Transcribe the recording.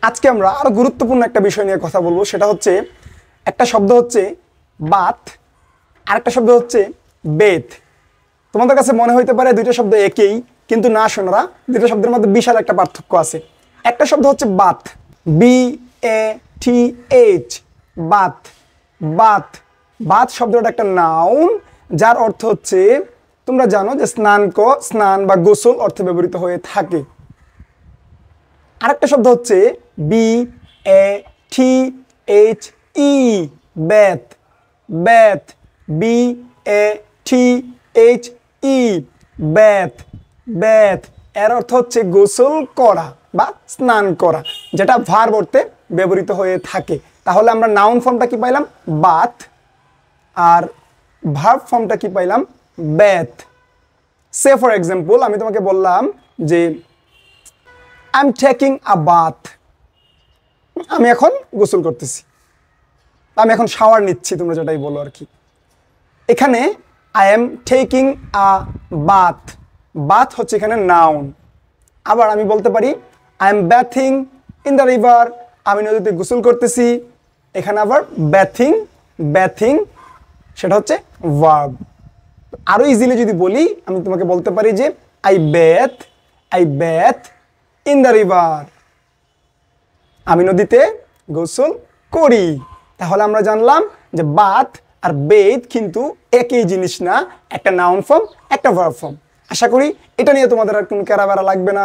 আজকে আমরা আরো গুরুত্বপূর্ণ একটা বিষয় নিয়ে কথা বলবো, সেটা হচ্ছে একটা শব্দ হচ্ছে বাত, আরেকটা শব্দ হচ্ছে বেত। তোমাদের কাছে মনে হইতে পারে দুইটা শব্দ একই, কিন্তু না শোনারা, দুইটা শব্দের মধ্যে বিশাল একটা পার্থক্য আছে। একটা শব্দ হচ্ছে বাত, BATH, বাত। বাত বাত শব্দটা একটা নাউন, যার অর্থ হচ্ছে, তোমরা জানো যে স্নান বা গোসল অর্থে ব্যবহৃত হয়ে থাকে। আরেকটা শব্দ হচ্ছে BATHE, বেত। বেত, BATHE, বেত। বেত এর অর্থ হচ্ছে গোসল করা বা স্নান করা, যেটা ভার্ব অর্থে ব্যবহৃত হয়ে থাকে। তাহলে আমরা নাউন ফর্মটা কি পাইলাম? বাত। আর ভার্ব ফর্মটা কি পাইলাম? বেত। সে ফর এক্সাম্পল, আমি তোমাকে বললাম যে I am taking a bath, আমি এখন গোসল করতেছি, আমি এখন শাওয়ার নিচ্ছি, তোমরা যেটাই বলো আর কি। এখানে I am taking a bath, bath হচ্ছে এখানে নাউন। আবার আমি বলতে পারি I am bathing in the river, আমি নদীতে গোসল করতেছি। এখানে আবার ব্যাথিং, ব্যাথিং সেটা হচ্ছে ভার্ব। আরো ইজিলি যদি বলি, আমি তোমাকে বলতে পারি যে আই ব্যাথ ইন দ্য রিভার, আমি নদীতে গোসল করি। তাহলে আমরা জানলাম যে বাথ আর বেথ কিন্তু একই জিনিস না, একটা নাউন ফর্ম, একটা ভার্ব ফর্ম। আশা করি এটা নিয়ে তোমাদের আর কোনো ক্যারাবেরা লাগবে না।